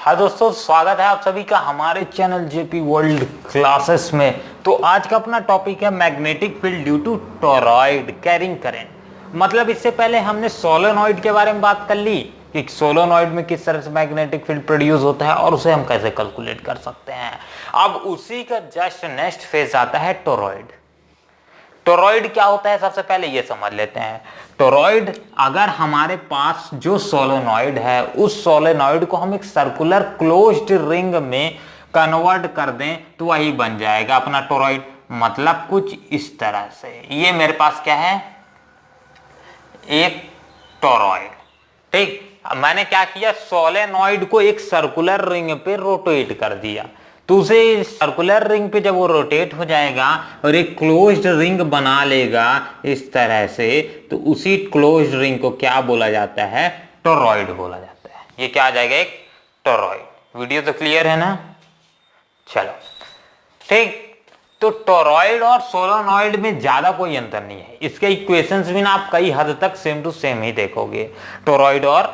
हाँ दोस्तों, स्वागत है आप सभी का हमारे चैनल जेपी वर्ल्ड क्लासेस में। तो आज का अपना टॉपिक है magnetic field due to toroid carrying current. मतलब इससे पहले हमने सोलेनॉइड के बारे में बात कर ली कि सोलेनॉइड में किस तरह से मैग्नेटिक फील्ड प्रोड्यूस होता है और उसे हम कैसे कैलकुलेट कर सकते हैं। अब उसी का जस्ट नेक्स्ट फेज आता है टोरॉइड। टोरॉइड क्या होता है सबसे पहले ये समझ लेते हैं। टोरॉइड, अगर हमारे पास जो सोलेनॉइड है उस सोलेनॉइड को हम एक सर्कुलर क्लोज्ड रिंग में कन्वर्ट कर दें तो वही बन जाएगा अपना टोरॉइड। मतलब कुछ इस तरह से, ये मेरे पास क्या है, एक टोरॉइड। ठीक, मैंने क्या किया, सोलेनॉइड को एक सर्कुलर रिंग पे रोटेट कर दिया। तो उसे सर्कुलर रिंग पे जब वो रोटेट हो जाएगा और एक क्लोज्ड रिंग बना लेगा इस तरह से, तो उसी क्लोज्ड रिंग को क्या बोला जाता है, टोरॉइड बोला जाता है। ये क्या आ जाएगा, एक टोरॉइड। वीडियो तो क्लियर है ना? चलो ठीक, तो टोरॉइड और सोलेनॉइड में ज्यादा कोई अंतर नहीं है। इसके इक्वेशंस भी ना आप कई हद तक सेम टू सेम ही देखोगे टोरॉइड और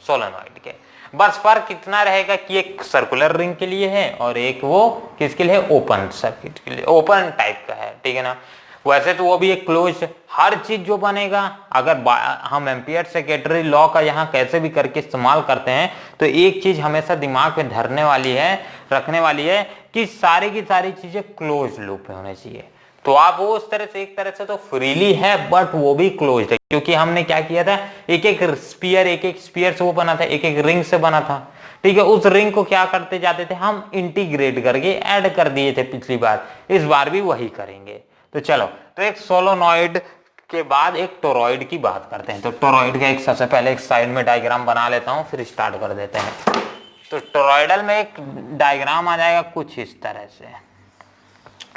सोलेनॉइड के। बस फर्क इतना रहेगा कि एक सर्कुलर रिंग के लिए है और एक वो किसके लिए, ओपन सर्किट के लिए, ओपन टाइप का है। ठीक है ना? वैसे तो वो भी एक क्लोज, हर चीज जो बनेगा, अगर हम एम्पियर सेकेंडरी लॉ का यहाँ कैसे भी करके इस्तेमाल करते हैं तो एक चीज हमेशा दिमाग में धरने वाली है, रखने वाली है कि सारी की सारी चीजें क्लोज लूप में होनी चाहिए। तो आप वो उस तरह से, एक तरह से तो फ्रीली है बट वो भी क्लोज है, क्योंकि हमने क्या किया था, एक एक स्पीयर से वो बना था, एक एक रिंग से बना था। ठीक है, उस रिंग को क्या करते जाते थे हम, इंटीग्रेट करके ऐड कर दिए थे पिछली बार, इस बार भी वही करेंगे। तो चलो, तो एक सोलेनॉइड के बाद एक टोरॉइड की बात करते हैं। तो टोरॉइड का एक सबसे पहले एक साइड में डायग्राम बना लेता हूं, फिर स्टार्ट कर देते हैं। तो टोरॉइडल में एक डायग्राम आ जाएगा कुछ इस तरह से।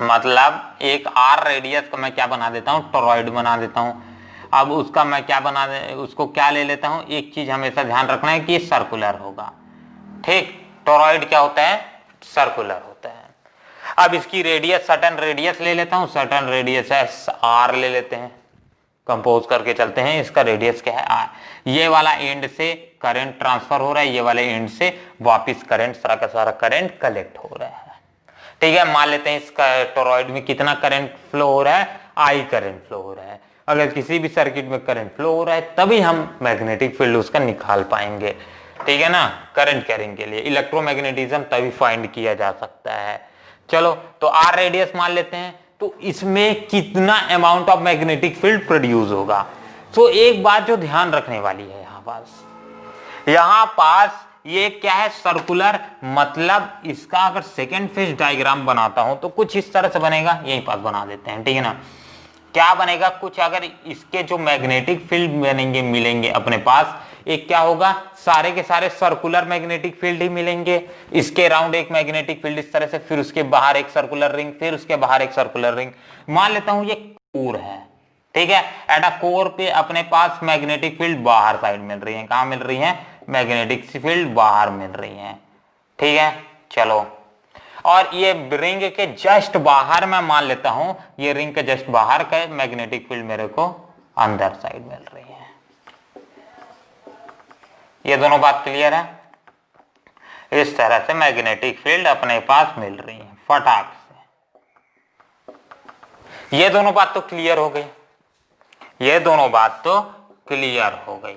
मतलब एक आर रेडियस का मैं क्या बना देता हूं, टोरॉइड बना देता हूं। अब उसका मैं क्या उसको क्या ले लेता हूं, एक चीज हमेशा ध्यान रखना है कि सर्कुलर होगा। ठीक, टोरॉइड क्या होता है, सर्कुलर होता है। अब इसकी रेडियस, सर्टेन रेडियस ले लेता हूं, सर्टेन रेडियस है आर ले लेते हैं, कंपोज करके चलते हैं। इसका रेडियस क्या है, आर। ये वाला एंड से करंट ट्रांसफर हो रहा है, ये वाले एंड से वापस करंट, सारा का सारा करंट कलेक्ट हो रहा है। ठीक है, मान लेते हैं इसका टोरॉइड में कितना करंट फ्लो हो रहा है, आई करंट फ्लो हो रहा है। अगर किसी भी सर्किट में करंट फ्लो हो रहा है तभी हम मैग्नेटिक फील्ड उसका निकाल पाएंगे। ठीक है ना? करंट कैरिंग के लिए इलेक्ट्रोमैग्नेटिज्म तभी फाइंड किया जा सकता है। चलो, तो आर रेडियस मान लेते हैं, तो इसमें कितना amount of magnetic field produce होगा। तो एक बात जो ध्यान रखने वाली है, यहां पास ये क्या है, सर्कुलर। मतलब इसका अगर सेकेंड फेज डायग्राम बनाता हूं तो कुछ इस तरह से बनेगा, यही पास बना देते हैं। ठीक है ना? क्या बनेगा कुछ, अगर इसके जो मैग्नेटिक फील्ड बनेंगे, मिलेंगे अपने पास, एक क्या होगा, सारे के सारे सर्कुलर मैग्नेटिक फील्ड ही मिलेंगे। इसके राउंड एक मैग्नेटिक फील्ड इस तरह से, फिर उसके बाहर एक सर्कुलर रिंग, फिर उसके बाहर एक सर्कुलर रिंग। मान लेता हूं ये कोर है। ठीक है, एट अ कोर पे अपने पास मैग्नेटिक फील्ड बाहर साइड मिल रही है। कहां मिल रही है, मैग्नेटिक फील्ड बाहर मिल रही है। ठीक है, चलो, और ये रिंग के जस्ट बाहर मैं मान लेता हूं, ये रिंग के जस्ट बाहर का मैग्नेटिक फील्ड मेरे को अंदर साइड मिल रही है। ये दोनों बात क्लियर है? इस तरह से मैग्नेटिक फील्ड अपने पास मिल रही है फटाक से। ये दोनों बात तो क्लियर हो गई, ये दोनों बात तो क्लियर हो गई।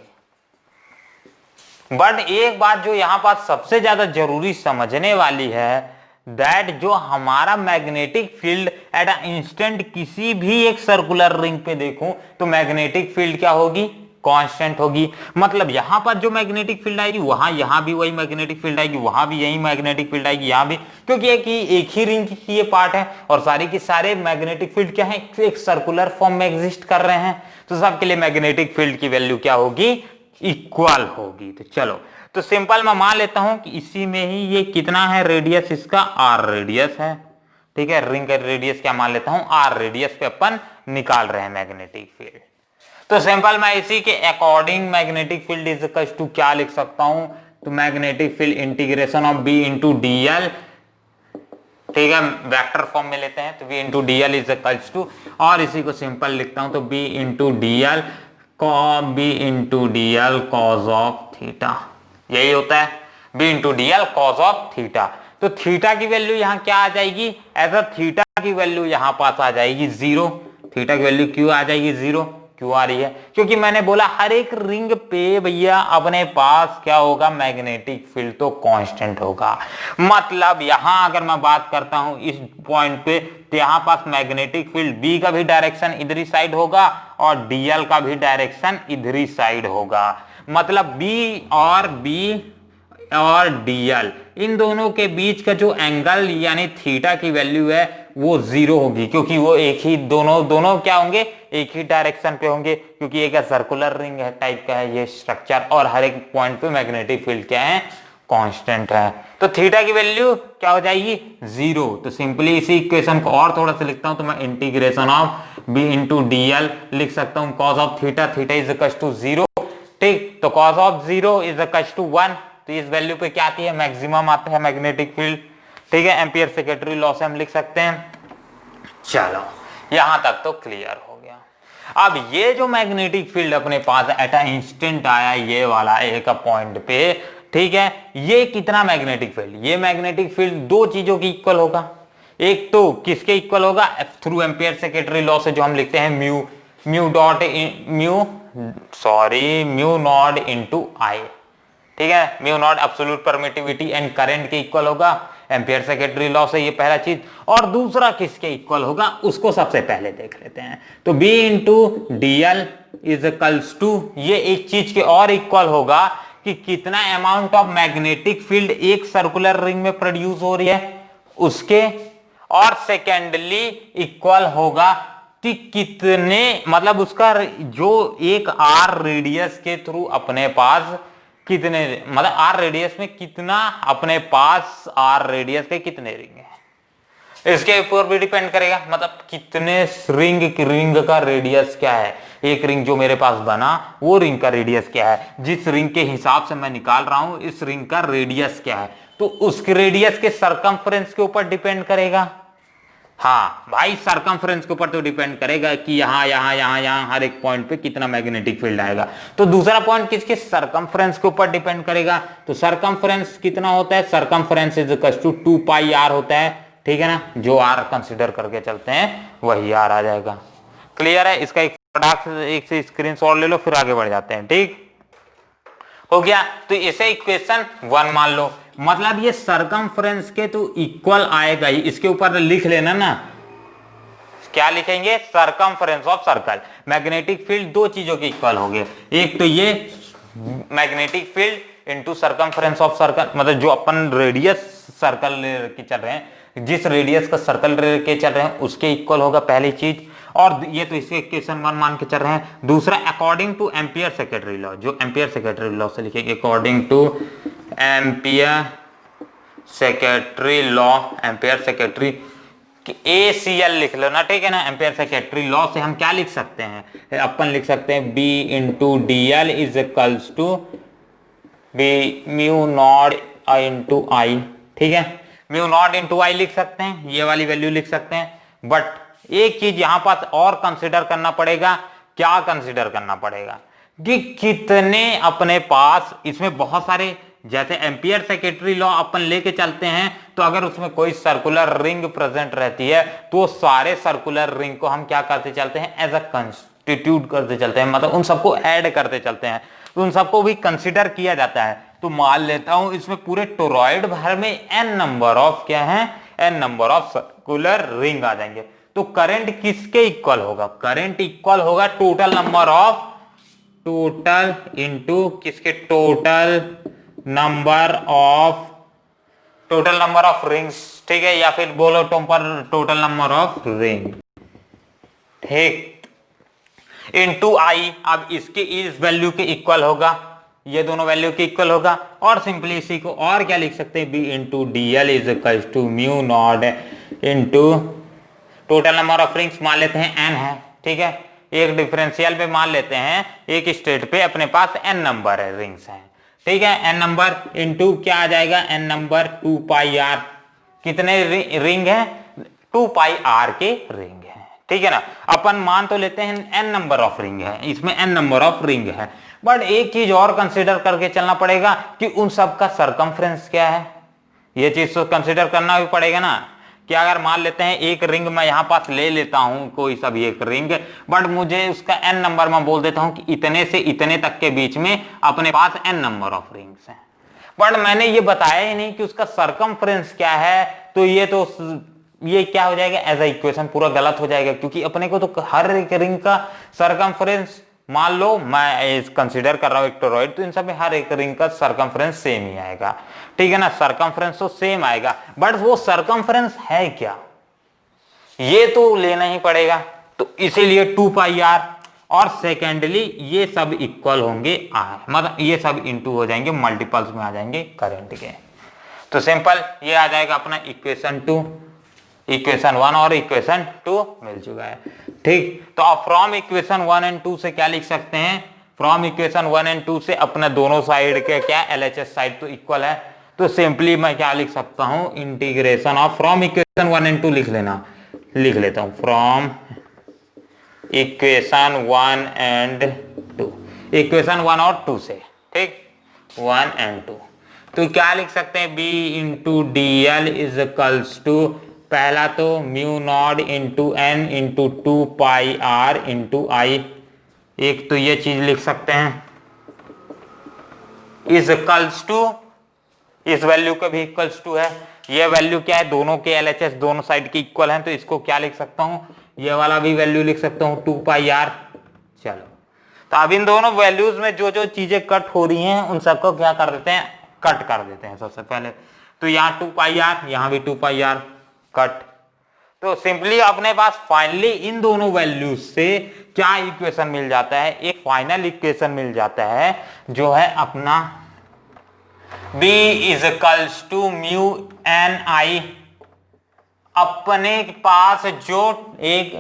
बट एक बात जो यहां पास सबसे ज्यादा जरूरी समझने वाली है, दैट जो हमारा magnetic field at a instant किसी भी एक सर्कुलर रिंग पे देखूं तो मैग्नेटिक फील्ड क्या होगी, कांस्टेंट होगी। मतलब यहां पर जो मैग्नेटिक फील्ड आएगी वहां, यहां भी वही मैग्नेटिक फील्ड आएगी, वहां भी यही मैग्नेटिक फील्ड आएगी, यहां भी, क्योंकि एक ही रिंग की ये पार्ट है और सारी की सारे मैग्नेटिक फील्ड क्या है, एक सर्कुलर फॉर्म में एग्जिस्ट कर रहे हैं। तो सबके लिए मैग्नेटिक फील्ड की वैल्यू क्या होगी, इक्वल होगी। तो चलो, तो सिंपल मैं मान लेता हूं कि इसी में ही ये कितना है रेडियस, इसका आर रेडियस है। ठीक है, रिंग का रेडियस क्या मान लेता हूं, आर रेडियस पे अपन निकाल रहे हैं मैग्नेटिक फील्ड। तो सिंपल मैं इसी के according magnetic field is equal to क्या लिख सकता हूं, तो magnetic field integration of B into D L. ठीक है, वेक्टर फॉर्म में लेते हैं, तो B into D L is equal to, और इसी को सिंपल लिखता हूं तो B into D L, B into D L cos of theta. यही होता है। B into D L cos of theta. तो थीटा की वैल्यू यहाँ क्या आ जाएगी, ऐसा थीटा की वैल्यू यहाँ पास आ जाएगी 0। थीटा की वैल्यू क्यों आ जाएगी 0, क्यों आ रही है, क्योंकि मैंने बोला हर एक रिंग पे भैया अपने पास क्या होगा, मैग्नेटिक फील्ड तो कांस्टेंट होगा। मतलब यहां अगर मैं बात करता हूं इस पॉइंट पे, तो यहां पास मैग्नेटिक फील्ड बी का भी डायरेक्शन इधर ही साइड होगा और डीएल का भी डायरेक्शन इधर ही साइड होगा। मतलब बी और डीएल इन दोनों के बीच का जो एंगल यानी थीटा की वैल्यू है वो 0 होगी, क्योंकि वो एक ही दोनों क्या होंगे, एक ही डायरेक्शन पे होंगे, क्योंकि एक सर्कुलर रिंग है टाइप का है ये स्ट्रक्चर और हर एक पॉइंट पे मैग्नेटिक फील्ड क्या है, कांस्टेंट है। तो थीटा की वैल्यू क्या हो जाएगी 0। तो सिंपली इसी इक्वेशन को और थोड़ा सा लिखता हूं तो मैं integration of B into DL लिख सकता हूं cos of theta, theta is equal to 0। ठीक, तो cos of 0 is equal to 1। तो इस वैल्यू पे क्या आती है, मैक्सिमम आता है मैग्नेटिक फील्ड। ठीक है, एम्पियर सेकेंडरी लॉ से हम लिख सकते हैं। चलो यहां तक तो क्लियर हो गया। अब ये जो मैग्नेटिक फील्ड अपने पास एट अ इंस्टेंट आया ये वाला एक पॉइंट पे, ठीक है, ये कितना मैग्नेटिक फील्ड, ये मैग्नेटिक फील्ड दो चीजों की इक्वल होगा। एक तो किसके इक्वल होगा, थ्रू एम्पियर सेकेंडरी लॉ से जो हम लिखते हैं म्यू नॉट इनटू आई। ठीक है, mu naught absolute permittivity and current के इक्वल होगा एम्पियर सेकेंडरी लॉ से, ये पहला चीज। और दूसरा किसके इक्वल होगा उसको सबसे पहले देख लेते हैं। तो B into D L is equals to, ये एक चीज के और इक्वल होगा कि कितना अमाउंट ऑफ मैग्नेटिक फील्ड एक सर्कुलर रिंग में प्रोड्यूस हो रही है उसके, और सेकेंडली इक्वल होगा कि कितने, मतलब उसका जो एक आर रेडियस के थ्रू अपने पास कितने, मतलब आर रेडियस में कितना अपने पास, आर रेडियस के कितने रिंग है इसके ऊपर भी डिपेंड करेगा। मतलब कितने रिंग का रेडियस क्या है, एक रिंग जो मेरे पास बना वो रिंग का रेडियस क्या है, जिस रिंग के हिसाब से मैं निकाल रहा हूं इस रिंग का रेडियस क्या है, तो उसके रेडियस के सरकमफ्रेंस के ऊपर डिपेंड करेगा। हाँ भाई, सरकमफ्रेंस के ऊपर तो डिपेंड करेगा कि यहां हर एक पॉइंट पे कितना मैग्नेटिक फील्ड आएगा। तो दूसरा पॉइंट किसके, सरकमफ्रेंस के ऊपर डिपेंड करेगा। तो सरकमफ्रेंस कितना होता है, circumference is equal to 2 pi R होता है। ठीक है ना, जो आर कंसीडर करके चलते हैं वही आर आ जाएगा। क्लियर है, इसका एक फटाक एक से स्क्रीनशॉट ले लो फिर आगे बढ़ जाते हैं। ठीक हो गया, तो इसे इक्वेशन 1 मान लो। मतलब ये सरकमफ्रेंस के तो इक्वल आएगा ही, इसके ऊपर लिख लेना ना, क्या लिखेंगे, circumference of circle. Magnetic field दो चीजों के इक्वल हो गए, एक तो ये magnetic field into circumference of circle, मतलब जो अपन रेडियस सर्कल के चल रहे हैं, जिस रेडियस का सर्कल के चल रहे हैं उसके इक्वल होगा पहली चीज। और ये तो इसे इक्वेशन 1 मान के चल रहे हैं। दूसरा according two ampere secondary law, जो एम्पियर सेकेंडरी लॉ से लिखेंगे according two ampere secondary law, ampere secondary ACL लिख लो ना, ठीक है ना। एम्पियर सेकेंडरी लॉ से हम क्या लिख सकते हैं, अपन लिख सकते हैं B into D L is equals to B mu not into I. ठीक है, म्यू नॉट इंटू आई लिख सकते हैं, ये वाली वैल्यू लिख सकते हैं। बट एक चीज यहां पास और कंसिडर करना पड़ेगा, क्या कंसिडर करना पड़ेगा कि कितने अपने पास, इसमें बहुत सारे, जैसे एम्पियर सेकेंडरी लॉ अपन लेके चलते हैं तो अगर उसमें कोई सर्कुलर रिंग प्रेजेंट रहती है तो सारे सर्कुलर रिंग को हम क्या करते चलते हैं, एज अ कंस्टिट्यूट करते चलते हैं, मतलब उन सबको ऐड करते चलते हैं, तो उन सबको भी कंसिडर किया जाता है। तो मान लेता हूं इसमें पूरे टोरॉइड भर में n नंबर ऑफ क्या है, n number of circular ring आ जाएंगे। तो करंट किसके इक्वल होगा, करंट इक्वल होगा total number of, total into किसके, टोटल नंबर ऑफ रिंग्स। ठीक है, या फिर बोलो टोटल नंबर ऑफ रिंग, ठीक, इनटू आई। अब इसके इस वैल्यू के इक्वल होगा, ये दोनों वैल्यू के इक्वल होगा। और सिंपली इसी को और क्या लिख सकते हैं, B into D L is equal to mu not into total number of rings मान लेते हैं n है। ठीक है, एक डिफरेंशियल पे मान लेते हैं, एक स्टेट पे अपने पास n नंबर है रिंग्स हैं। ठीक है, n नंबर इंटू क्या आ जाएगा, n नंबर 2 पाई आर, कितने रिंग है, 2 पाई आर के रिंग है। ठीक है ना, अपन मान तो लेते हैं n नंबर ऑफ रिंग है, इसमें n नंबर ऑफ रिंग है, बट एक चीज और कंसिडर करके चलना पड़ेगा कि उन सब का सरकमफ्रेंस क्या है, ये चीज तो कंसिडर करना भी पड़ेगा ना। कि अगर मान लेते हैं एक रिंग मैं यहां पास ले लेता हूं कोई सा भी एक रिंग, बट मुझे उसका एन नंबर मैं बोल देता हूं कि इतने से इतने तक के बीच में अपने पास एन नंबर ऑफ रिंग्स हैं, बट मैंने ये बताया ही नहीं कि उसका सरकमफ्रेंस क्या है, तो ये क्या हो जाएगा, एज ए इक्वेशन पूरा गलत हो जाएगा। क्योंकि अपने को तो हर एक रिंग का सरकमफ्रेंस, मान लो मैं कंसीडर कर रहा हूं एक टोरॉइड, तो इन सब में हर एक रिंग का सरकमफ्रेंस सेम ही आएगा, ठीक है ना, सरकमफ्रेंस तो सेम आएगा, बट वो सरकमफ्रेंस है क्या ये तो लेना ही पड़ेगा। तो इसीलिए 2 पाई आर, और सेकेंडली ये सब इक्वल होंगे आर, मतलब ये सब इनटू हो जाएंगे, मल्टीपल्स में आ जाएंगे करंट के। तो सिंपल ये आ जाएगा अपना इक्वेशन 2, इक्वेशन 1 और इक्वेशन 2 मिल चुका है, ठीक। तो अब फ्रॉम इक्वेशन 1 एंड 2 से क्या लिख सकते हैं, फ्रॉम इक्वेशन 1 एंड 2 से अपना दोनों साइड के क्या LHS साइड तो इक्वल है, तो सिंपली मैं क्या लिख सकता हूं, integration of, from equation 1 and 2 लिख लेता हूं, फ्रॉम इक्वेशन 1 एंड 2, इक्वेशन 1 और 2 से, ठीक, 1 एंड 2, तो क्या लिख सकते हैं, B into DL is equals to, पहला तो mu not into N into 2 pi R into I, एक तो ये चीज लिख सकते हैं, इज इक्वल्स टू, इस वैल्यू का भी इक्वल्स टू है, ये वैल्यू क्या है, दोनों के LHS दोनों साइड के इक्वल हैं, तो इसको क्या लिख सकता हूं, ये वाला भी वैल्यू लिख सकता हूं 2 पाई आर। चलो, तो अब इन दोनों वैल्यूज में जो जो चीजें कट हो रही हैं उन सबको क्या कर देते हैं, कट कर देते हैं सबसे पहले। तो यहाँ 2 पाई आर, यहाँ भी 2 पाई आर कट। तो सिंपली अपने पास फाइनली इन दोनों वैल्यूज से क्या इक्वेशन मिल जाता है, एक फाइनल इक्वेशन मिल जाता है जो है अपना B is equals to mu N I. अपने पास जो एक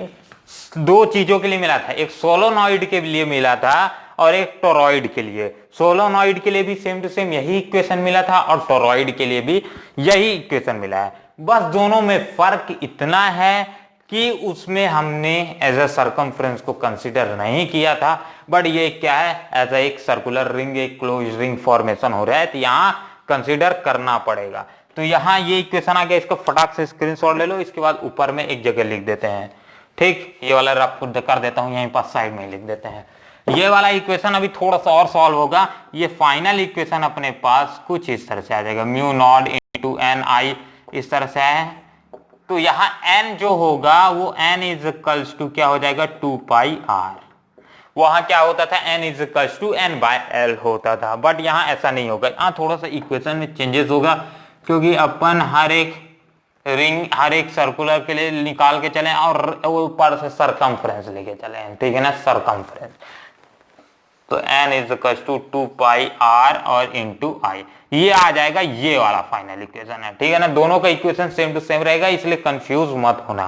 दो चीजों के लिए मिला था, एक सोलोनॉइड के लिए मिला था और एक टोरॉइड के लिए। सोलोनॉइड के लिए भी सेम टू सेम यही इक्वेशन मिला था और टोरॉइड के लिए भी यही इक्वेशन मिला है, बस दोनों में फर्क इतना है कि उसमें हमने एज ए सरकमफ्रेंस को कंसीडर नहीं किया था, बट ये क्या है, एज ए एक सर्कुलर रिंग, एक क्लोज रिंग फॉर्मेशन हो रहा है, तो यहाँ कंसीडर करना पड़ेगा। तो यहाँ ये इक्वेशन आ गया, इसको फटाक से स्क्रीनशॉट ले लो, इसके बाद ऊपर में एक जगह लिख देते हैं, ठीक, ये वाला रफ कर देता हूँ, यहीं पास साइड में लिख देते हैं। ये वाला इक्वेशन अभी थोड़ा सा और सॉल्व होगा, ये फाइनल इक्वेशन अपने पास कुछ इस तरह से आ जाएगा, म्यू नॉट इंटू एन आई, इस तरह से है। तो यहाँ n जो होगा वो n इज इक्वल्स टू क्या हो जाएगा, 2 पाई आर। वहां क्या होता था, n is equals to n by l होता था, बट यहाँ ऐसा नहीं होगा, यहाँ थोड़ा सा इक्वेशन में चेंजेस होगा, क्योंकि अपन हर एक रिंग, हर एक सर्कुलर के लिए निकाल के चले और ऊपर से सरकमफ्रेंस लेके चले, ठीक है ना, सरकमफ्रेंस। तो n is equals to 2 pi r और इंटू आई, ये आ जाएगा, ये वाला फाइनल इक्वेशन है, ठीक है ना। दोनों का इक्वेशन सेम टू सेम रहेगा, इसलिए कंफ्यूज मत होना।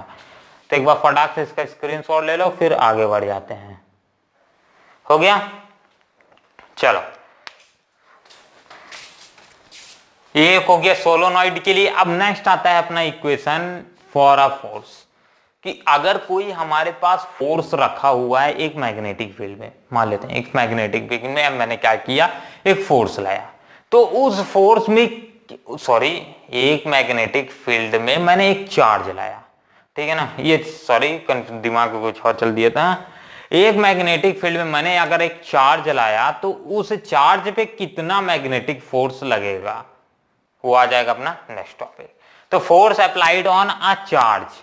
तो एक बार फटाक से इसका स्क्रीनशॉट ले लो, फिर आगे बढ़ जाते हैं। हो गया, चलो, ये हो गया सोलोनॉइड के लिए। अब नेक्स्ट आता है अपना इक्वेशन फॉर अ फोर्स, कि अगर कोई हमारे पास फोर्स रखा हुआ है एक मैग्नेटिक फील्ड में, मान लेते हैं एक मैग्नेटिक फील्ड में मैंने क्या किया, एक फोर्स लाया, तो उस फोर्स में, सॉरी, एक मैग्नेटिक फील्ड में मैंने एक चार्ज लाया, ठीक है ना, ये सॉरी दिमाग को कुछ और चल दिया था। एक मैग्नेटिक फील्ड में मैंने अगर एक चार्ज लाया तो उस चार्ज पे कितना मैग्नेटिक फोर्स लगेगा, वो आ जाएगा अपना नेक्स्ट टॉपिक। तो force applied on a charge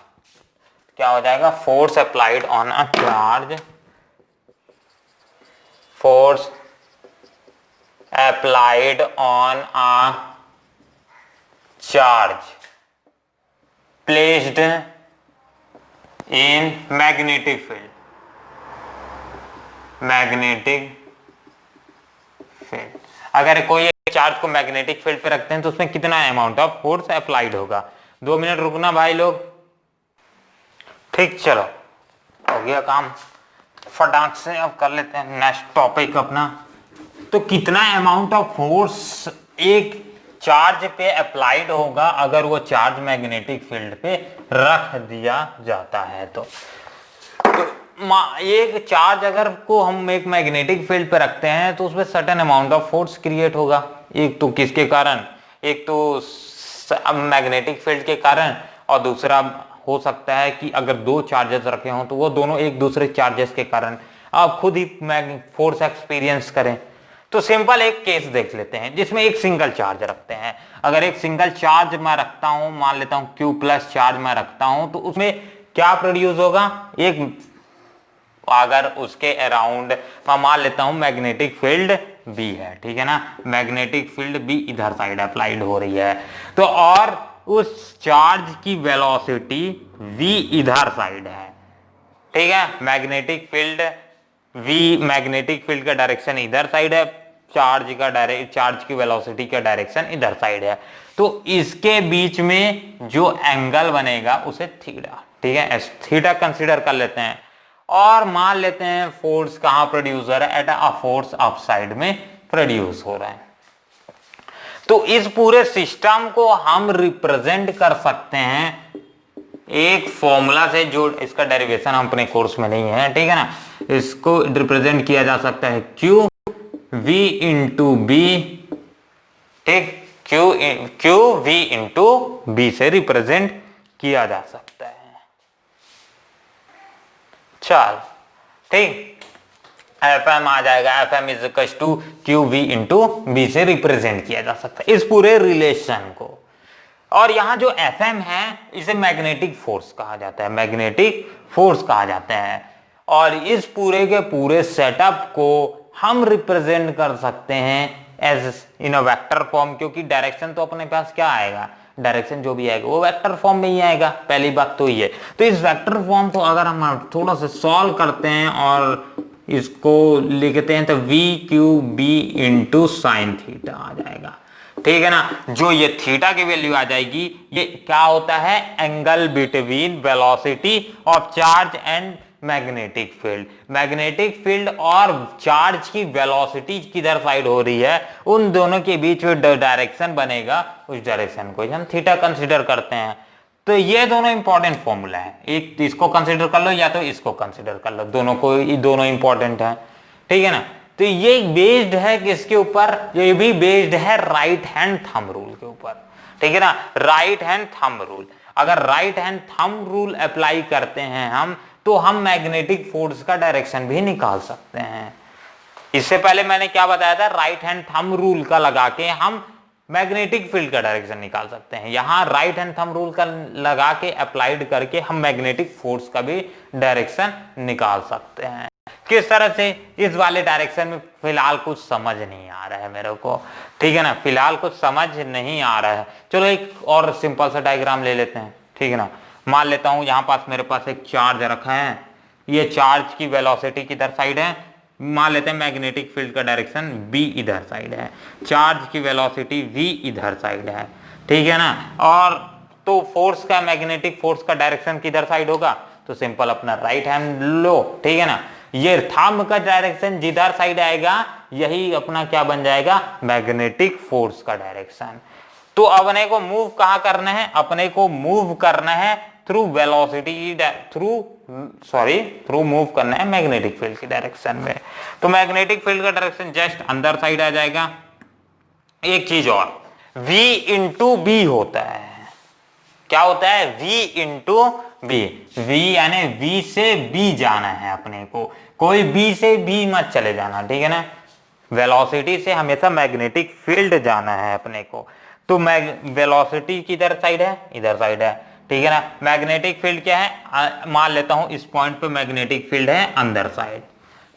क्या हो जाएगा, force applied on a charge, force applied on a charge placed in magnetic field, magnetic field. अगर कोई चार्ज को मैग्नेटिक फील्ड पे रखते हैं तो उसमें कितना अमाउंट ऑफ फोर्स अप्लाइड होगा। 2 मिनट रुकना भाई लोग, ठीक, चलो हो गया काम, फटाक से अब कर लेते हैं नेक्स्ट टॉपिक अपना। तो कितना अमाउंट ऑफ फोर्स एक चार्ज पे अप्लाइड होगा अगर वो चार्ज मैग्नेटिक फील्ड पे रख दिया जाता है। तो एक चार्ज अगर को हम एक मैग्नेटिक फील्ड पे रखते हैं तो उसमें certain amount of force create होगा। एक तो किसके कारण, एक तो मैग्नेटिक फील्ड के कारण, और दूसरा हो सकता है कि अगर दो चार्जेस रखे हों तो वो दोनों एक दूसरे चार्जेस के कारण आप खुद ही फोर्स एक्सपीरियंस करें। तो सिंपल एक केस देख लेते हैं जिसमें एक सिंगल चार्ज रखते हैं। अगर एक सिंगल चार्ज मैं रखता हूं, मान लेता हूं Q+ चार्ज मैं रखता हूं, तो उसमें क्या प्रोड्यूस होगा, एक अगर उसके अराउंड मैं मान लेता हूं मैग्नेटिक फील्ड B है, ठीक है ना, मैग्नेटिक फील्ड B इधर साइड अप्लाइड हो रही है, तो और उस चार्ज की वेलोसिटी V इधर साइड है, ठीक है, मैग्नेटिक फील्ड का डायरेक्शन इधर साइड है, चार्ज की वेलोसिटी का डायरेक्शन इधर साइड है, तो इसके बीच में जो एंगल बनेगा उसे थीटा, ठीक है, थीटा कंसीडर कर लेते हैं। और मान लेते हैं फोर्स कहां प्रोड्यूस हो रहा है, at a force up side में प्रोड्यूस हो रहा है। तो इस पूरे सिस्टम को हम रिप्रेजेंट कर सकते हैं एक फॉर्मूला से, जो इसका डेरिवेशन हम अपने कोर्स में नहीं है, ठीक है ना, इसको रिप्रेजेंट किया जा सकता है QV इंटू बी, ठीक, QV इंटू बी से रिप्रेजेंट किया जा सकता है। चल ठीक, Fm आ जाएगा, Fm is equal to QV into b से रिप्रेजेंट किया जा सकता है इस पूरे रिलेशन को। और यहां जो Fm है इसे मैग्नेटिक फोर्स कहा जाता है, मैग्नेटिक फोर्स कहा जाता है। और इस पूरे के पूरे सेटअप को हम रिप्रेजेंट कर सकते हैं as in a vector form, क्योंकि डायरेक्शन तो अपने पास क्या आएगा, डायरेक्शन जो भी आएगा वो वेक्टर फॉर्म में ही आएगा, पहली बात तो ये। तो इस वेक्टर फॉर्म को अगर हम थोड़ा सा सॉल्व करते हैं और इसको लिखते हैं तो VQB इंटू साइन थीटा आ जाएगा, ठीक है ना। जो ये थीटा की वैल्यू आ जाएगी, ये क्या होता है, angle between velocity of charge and magnetic field. Magnetic field और चार्ज की वेलोसिटी किधर साइड हो रही है, उन दोनों के बीच में डायरेक्शन बनेगा, उस डायरेक्शन को हम थीटा कंसीडर करते हैं। तो ये दोनों इंपॉर्टेंट फॉर्मूला है, एक इसको कंसीडर कर लो या तो इसको कंसीडर कर लो, दोनों इंपॉर्टेंट है, ठीक है ना। तो ये बेस्ड है किसके ऊपर, ये भी बेस्ड है राइट हैंड थंब रूल के ऊपर, ठीक है ना, राइट हैंड थंब रूल। अगर right hand thumb rule apply करते हैं हम, तो हम मैग्नेटिक फोर्स का डायरेक्शन भी निकाल सकते हैं। इससे पहले मैंने क्या बताया था, राइट हैंड थंब रूल का लगा के हम मैग्नेटिक फील्ड का डायरेक्शन निकाल सकते हैं। यहां राइट हैंड थंब रूल का लगा के अप्लाइड करके हम मैग्नेटिक फोर्स का भी डायरेक्शन निकाल सकते हैं। किस तरह से, इस वाले डायरेक्शन में फिलहाल कुछ समझ नहीं आ रहा है मेरे को, ठीक है ना, फिलहाल कुछ समझ नहीं आ रहा है। चलो एक और सिंपल सा डायग्राम ले लेते हैं, ठीक है ना। मान लेता हूं यहां पास मेरे पास एक चार्ज रखा है, ये चार्ज की वेलोसिटी किधर साइड है, मान लेते हैं मैग्नेटिक फील्ड का डायरेक्शन B इधर साइड है, चार्ज की वेलोसिटी V इधर साइड है, ठीक है ना। और तो फोर्स का, मैग्नेटिक फोर्स का डायरेक्शन किधर साइड होगा, तो सिंपल अपना राइट हैंड लो, ठीक है ना। ये थंब का डायरेक्शन जिधर साइड आएगा यही अपना क्या बन जाएगा, मैग्नेटिक फोर्स का डायरेक्शन। तो अपने को मूव कहां करना है, अपने को मूव करना है थ्रू वेलोसिटी, थ्रू मूव करना है मैग्नेटिक फील्ड की डायरेक्शन में। तो मैग्नेटिक फील्ड का डायरेक्शन जस्ट अंदर साइड आ जाएगा। एक चीज और, V इंटू बी होता है, क्या होता है, V इंटू बी। V यानी V से B जाना है अपने को, कोई B से B मत चले जाना, ठीक है ना। वेलोसिटी से हमेशा मैग्नेटिक फील्ड जाना है अपने को। तो वेलोसिटी किधर साइड है, इधर साइड है, ठीक है ना। मैग्नेटिक फील्ड क्या है, मान लेता हूं इस पॉइंट पे मैग्नेटिक फील्ड है अंदर साइड,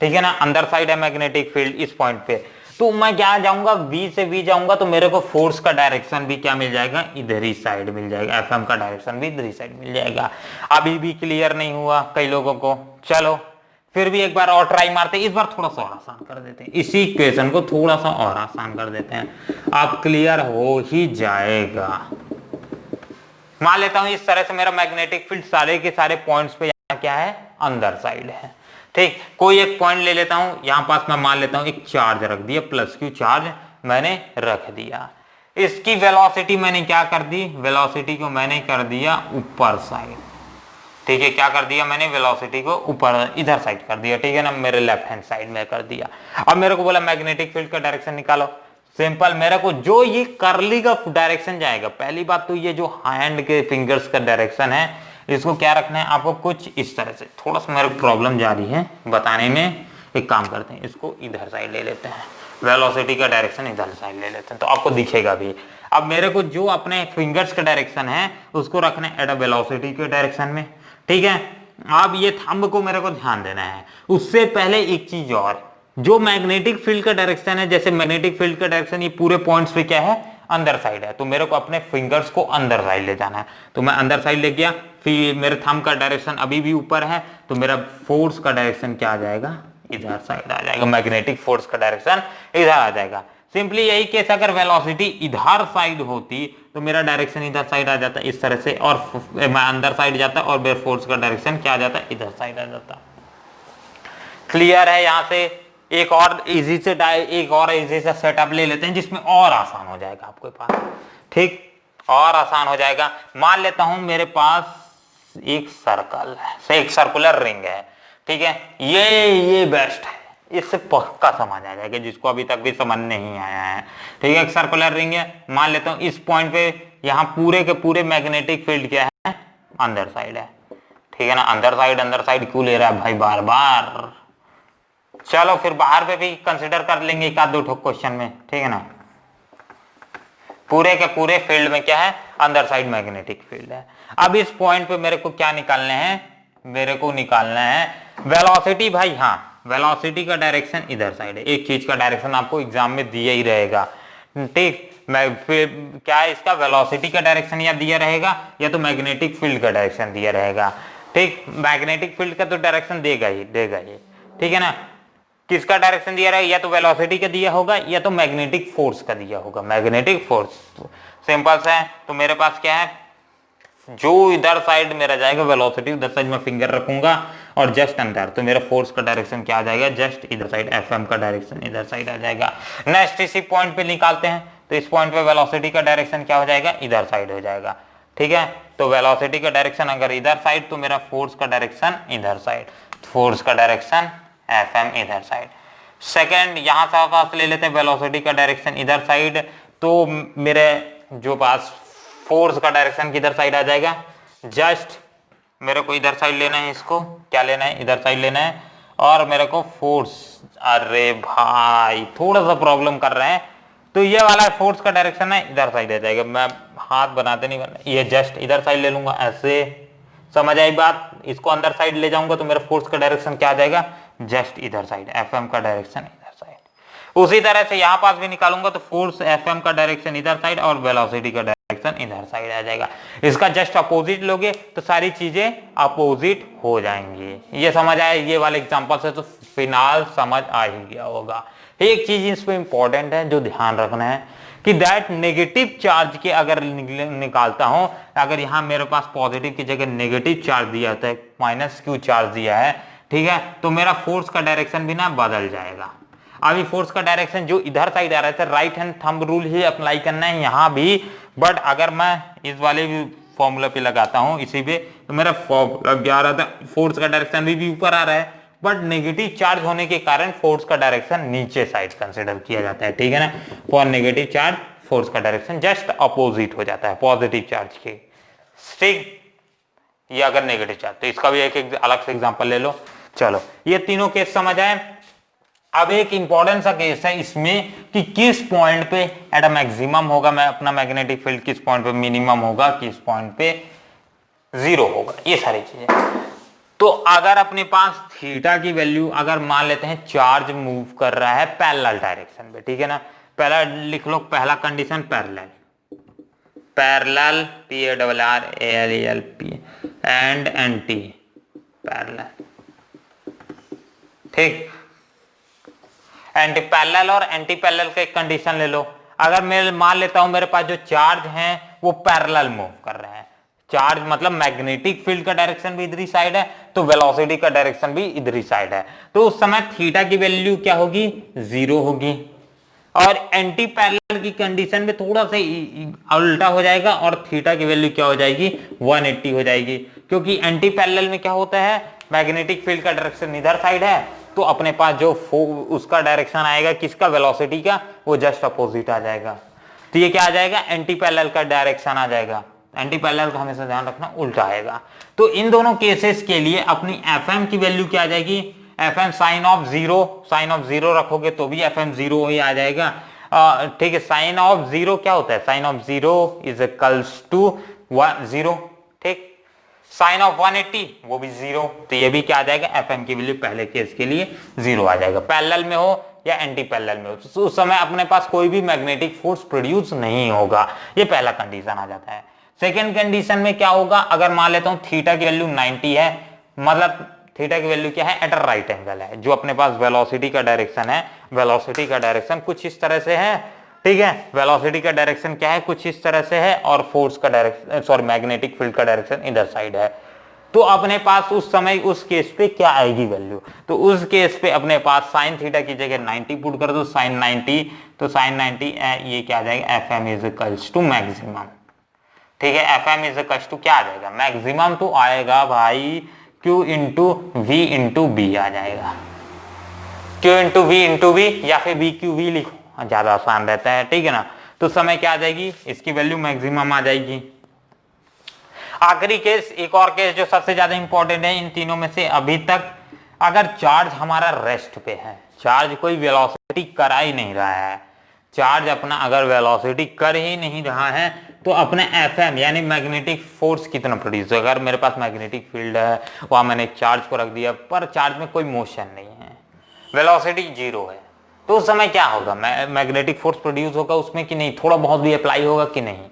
ठीक है ना, अंदर साइड है मैग्नेटिक फील्ड इस पॉइंट पे। तो मैं क्या जाऊंगा, V से B जाऊंगा तो मेरे को फोर्स का डायरेक्शन भी क्या मिल जाएगा, इधर ही साइड मिल जाएगा, Fm का डायरेक्शन भी इधर ही साइड मिल जाएगा। अभी भी क्लियर नहीं हुआ कई लोगों को, चलो फिर भी एक बार और ट्राई मारते हैं, इस बार थोड़ा सा और आसान कर देते हैं, इसी इक्वेशन को थोड़ा सा और आसान कर देते हैं, आप क्लियर हो ही जाएगा। मान लेता हूं इस तरह से मेरा मैग्नेटिक फील्ड सारे के सारे पॉइंट्स पे क्या है, अंदर साइड है, ठीक। कोई एक पॉइंट ले लेता हूं, यहां पास मैं मान लेता हूं एक चार्ज रख दिया, +Q चार्ज मैंने रख दिया। इसकी वेलोसिटी मैंने क्या कर दी, वेलोसिटी को मैंने कर दिया ऊपर साइड, ठीक है, क्या कर दिया मैंने, वेलोसिटी को ऊपर इधर साइड कर दिया, ठीक है ना, मेरे लेफ्ट हैंड साइड में कर दिया। अब मेरे को बोला मैग्नेटिक फील्ड का डायरेक्शन निकालो। सिंपल, मेरे को जो ये कर्ली का डायरेक्शन जाएगा, पहली बात तो ये जो हैंड के फिंगर्स का डायरेक्शन है इसको क्या रखना है आपको, कुछ इस तरह से। थोड़ा सा मेरे को प्रॉब्लम जा रही है बताने में, एक काम करते हैं, इसको इधर साइड ले लेते हैं, वेलोसिटी का डायरेक्शन इधर साइड ले लेते हैं, तो आपको दिखेगा भी। अब मेरे को जो अपने फिंगर्स का डायरेक्शन है उसको रखना है एट अ वेलोसिटी के डायरेक्शन में, ठीक है। अब ये थंब को मेरे को ध्यान देना है। उससे पहले एक चीज और, जो मैग्नेटिक फील्ड का डायरेक्शन है, जैसे मैग्नेटिक फील्ड का डायरेक्शन ये पूरे पॉइंट्स पे क्या है, अंदर साइड है, तो मेरे को अपने फिंगर्स को अंदर साइड ले जाना है। तो मैं अंदर साइड ले गया, फिर मेरे थंब का डायरेक्शन अभी भी ऊपर है, तो मेरा फोर्स का डायरेक्शन क्या आ जाएगा, इधर साइड आ जाएगा, मैग्नेटिक फोर्स का डायरेक्शन इधर आ जाएगा। सिंपली यही केस, अगर वेलोसिटी इधर साइड होती तो मेरा डायरेक्शन इधर साइड आ जाता इस तरह से, और मैं अंदर साइड जाता और मेरे फोर्स का डायरेक्शन क्या आ जाता, इधर साइड आ जाता। क्लियर है? यहां से एक और इजी से सेटअप ले लेते हैं जिसमें और आसान हो जाएगा आपके पास, ठीक, और आसान हो जाएगा। मान लेता हूं मेरे पास एक सर्कल है, एक सर्कुलर रिंग है, ठीक है, ये बेस्ट है, इससे पक्का समझ आ जाएगा जिसको अभी तक भी समझ नहीं आया है, ठीक है। एक सर्कुलर रिंग है, मान लेता हूं इस पॉइंट पे यहाँ पूरे के पूरे मैग्नेटिक फील्ड क्या है, अंदर साइड है, ठीक है ना। अंदर साइड क्यों ले रहा है भाई बार बार, चलो फिर बाहर पे भी कंसिडर कर लेंगे एक आध दो क्वेश्चन में, ठीक है ना। पूरे के पूरे फील्ड में क्या है, अंदर साइड मैग्नेटिक फील्ड है। अब इस पॉइंट पे मेरे को क्या निकालने हैं, मेरे को निकालना है वेलोसिटी भाई, हाँ, वेलोसिटी का डायरेक्शन इधर साइड है। एक चीज का डायरेक्शन आपको एग्जाम में दिया ही रहेगा, ठीक, मैं फिर क्या है इसका, वेलोसिटी का डायरेक्शन या दिया रहेगा या तो मैग्नेटिक फील्ड का डायरेक्शन दिया रहेगा, ठीक। मैग्नेटिक फील्ड का तो डायरेक्शन देगा ही, ठीक है ना। किसका डायरेक्शन दिया रहेगा, या तो वेलोसिटी का दिया होगा या तो मैग्नेटिक फोर्स का दिया होगा, मैग्नेटिक फोर्स। सिंपल सा है, तो मेरे पास क्या है, जो इधर साइड मेरा जाएगा वेलोसिटी, उधर साइड में फिंगर रखूंगा और जस्ट अंदर, तो मेरा फोर्स का डायरेक्शन क्या आ जाएगा, जस्ट इधर साइड, एफएम का डायरेक्शन इधर साइड आ जाएगा। नेक्स्ट इसी पॉइंट पे निकालते हैं, तो इस पॉइंट पे वेलोसिटी का डायरेक्शन क्या हो जाएगा, इधर साइड हो जाएगा, ठीक है। तो वेलोसिटी का डायरेक्शन अगर इधर साइड, तो मेरा फोर्स का डायरेक्शन इधर साइड, फोर्स का डायरेक्शन एफएम इधर साइड। सेकंड यहां से पास ले लेते हैं वेलोसिटी का डायरेक्शन इधर साइड, तो मेरे जो पास फोर्स का डायरेक्शन किधर साइड आ जाएगा, जस्ट मेरे को इधर साइड लेना है, इसको क्या लेना है, इधर साइड लेना है, और मेरे को फोर्स, अरे भाई थोड़ा सा प्रॉब्लम कर रहे हैं, तो ये वाला फोर्स का डायरेक्शन है इधर साइड आ जाएगा, मैं हाथ बनाते नहीं बना, ये जस्ट इधर साइड ले लूंगा, ऐसे समझ आई बात। इसको अंदर साइड ले जाऊंगा तो मेरा फोर्स का डायरेक्शन क्या आ जाएगा, जस्ट इधर साइड, एफएम का डायरेक्शन इधर साइड। उसी तरह से यहां पास भी निकालूंगा तो फोर्स एफएम का डायरेक्शन इधर साइड और वेलोसिटी का डायरेक्शन इधर साइड आ जाएगा। इसका जस्ट अपोजिट लोगे तो सारी चीजें अपोजिट हो जाएंगी। ये समझ आया, ये वाले एग्जांपल से तो फिलहाल समझ आ ही गया होगा। एक चीज इसमें इंपॉर्टेंट है जो ध्यान रखना है कि दैट नेगेटिव चार्ज के अगर निकालता हूं, अगर यहां मेरे पास पॉजिटिव की जगह नेगेटिव चार्ज दिया होता है, माइनस क्यू चार्ज दिया है, ठीक है, तो मेरा फोर्स का डायरेक्शन भी ना बदल जाएगा। अभी फोर्स का डायरेक्शन जो इधर साइड आ रहा था, राइट हैंड थंब रूल ही अप्लाई करना है यहां भी, बट अगर मैं इस वाले फॉर्मूला पे लगाता हूं इसी पे, तो मेरा फॉर्मूला क्या आ रहा था, फोर्स का डायरेक्शन भी ऊपर आ रहा है, बट नेगेटिव चार्ज होने के कारण फोर्स का डायरेक्शन नीचे साइड कंसिडर किया जाता है, ठीक है ना। फॉर नेगेटिव चार्ज फोर्स का डायरेक्शन जस्ट अपोजिट हो जाता है पॉजिटिव चार्ज के, ठीक। ये अगर नेगेटिव चार्ज, तो इसका भी एक अलग से एग्जांपल ले लो। चलो ये तीनों केस समझ आए। अब एक इंपॉर्टेंट सा केस है इसमें कि किस पॉइंट पे एट अ मैक्सिमम होगा मैं अपना मैग्नेटिक फील्ड, किस पॉइंट पे मिनिमम होगा, किस पॉइंट पे जीरो होगा, ये सारी चीजें। तो अगर अपने पास थीटा की वैल्यू, अगर मान लेते हैं चार्ज मूव कर रहा है पैरेलल डायरेक्शन पे, ठीक है ना, पहला लिख लो, पहला condition parallel, parallel PARRALLP and anti parallel, ठीक। एंटी पैरेलल और एंटी पैरेलल का एक कंडीशन ले लो। अगर मैं मान लेता हूं मेरे पास जो चार्ज हैं वो पैरेलल मूव कर रहे हैं, चार्ज मतलब मैग्नेटिक फील्ड का डायरेक्शन भी इधर ही साइड है, तो वेलोसिटी का डायरेक्शन भी इधर ही साइड है, तो उस समय थीटा की वैल्यू क्या होगी, जीरो होगी। और एंटी पैरेलल की कंडीशन में थोड़ा सा उल्टा हो जाएगा और थीटा की वैल्यू क्या हो जाएगी, 180 हो जाएगी, क्योंकि एंटी पैरेलल में क्या होता है, मैग्नेटिक फील्ड का डायरेक्शन इधर साइड है, तो अपने पास जो उसका डायरेक्शन आएगा किसका, वेलोसिटी का, वो जस्ट अपोजिट आ जाएगा। तो ये क्या आ जाएगा, एंटी पैरेलल का डायरेक्शन आ जाएगा। एंटी पैरेलल का हमेशा ध्यान रखना उल्टा आएगा। तो इन दोनों केसेस के लिए अपनी एफएम की वैल्यू क्या आ जाएगी, एफएम साइन ऑफ जीरो रखोगे तो भी एफएम जीरो ही आ जाएगा। ठीक है, साइन ऑफ जीरो क्या होता है, sine of zero is equals to 0, ठीक। साइन ऑफ 180 वो भी 0, तो ये भी क्या आ जाएगा, एफएम की वैल्यू पहले केस के लिए 0 आ जाएगा, पैरेलल में हो या एंटी पैरेलल में हो। तो उस समय अपने पास कोई भी मैग्नेटिक फोर्स प्रोड्यूस नहीं होगा, ये पहला कंडीशन आ जाता है। सेकेंड कंडीशन में क्या होगा, अगर मान लेता हूं थीटा की वैल्यू 90 है, मतलब थीटा की वैल्यू क्या है, एट अ राइट एंगल है, जो अपने पास वेलोसिटी का डायरेक्शन है, वेलोसिटी का डायरेक्शन कुछ इस तरह से है, ठीक है, वेलोसिटी का डायरेक्शन क्या है, कुछ इस तरह से है, और फोर्स का डायरेक्शन, सॉरी, मैग्नेटिक फील्ड का डायरेक्शन इधर साइड है। तो अपने पास उस समय उस केस पे क्या आएगी वैल्यू, तो उस केस पे अपने पास साइन थीटा की जगह 90 पुट कर दो, साइन 90, तो साइन 90 ये क्या आ जाएगा, F M is equals to maximum, ठीक है, F M is equals to क्या आ जाएगा, मैक्सिमम तो आएगा भाई Q into V into B आ जाएगा, Q इंटू वी या फिर बी क्यू वी लिखो, ज्यादा आसान रहता है, ठीक है ना। तो समय क्या आ जाएगी, इसकी वैल्यू मैक्सिमम आ जाएगी। आखिरी केस, एक और केस जो सबसे ज्यादा इंपॉर्टेंट है इन तीनों में से अभी तक, अगर चार्ज हमारा रेस्ट पे है, चार्ज कोई वेलोसिटी कर ही नहीं रहा है, चार्ज अपना अगर वेलोसिटी कर ही नहीं रहा है, तो अपने एफएम यानी मैग्नेटिक फोर्स कितना प्रोड्यूस होगा। अगर मेरे पास मैग्नेटिक फील्ड है, वहां मैंने चार्ज को रख दिया, पर चार्ज में कोई मोशन नहीं है, वेलोसिटी 0 है, तो उस समय क्या होगा, मैग्नेटिक फोर्स प्रोड्यूस होगा उसमें कि नहीं, थोड़ा बहुत भी अप्लाई होगा कि नहीं,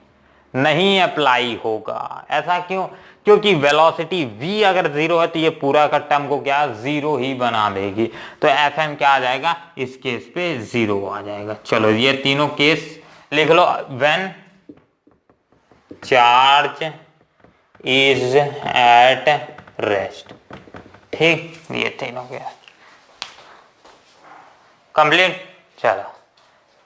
नहीं अप्लाई होगा। ऐसा क्यों, क्योंकि वेलोसिटी v अगर 0 है तो ये पूरा का टर्म को क्या 0 ही बना देगी, तो एफएम क्या आ जाएगा, इस केस पे 0 आ जाएगा। चलो ये तीनों केस लिख लो, when charge is at rest, ठीक, ये तीनों के कंप्लीट। चलो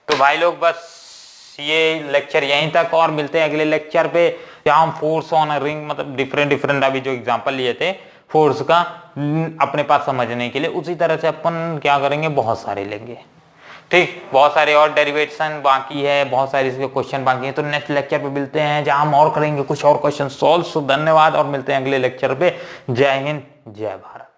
तो भाई लोग बस ये लेक्चर यहीं तक, और मिलते हैं अगले लेक्चर पे, जहां हम फोर्स ऑन अ रिंग, मतलब डिफरेंट अभी जो एग्जांपल लिए थे फोर्स का अपने पास समझने के लिए, उसी तरह से अपन क्या करेंगे, बहुत सारे लेंगे, ठीक, बहुत सारे और डेरिवेशन बाकी है, बहुत सारे इसके क्वेश्चन बाकी है। तो नेक्स्ट लेक्चर पे मिलते हैं जहां हम और करेंगे कुछ और क्वेश्चन सॉल्व। धन्यवाद और मिलते हैं अगले लेक्चर पे। जय हिंद, जय भारत।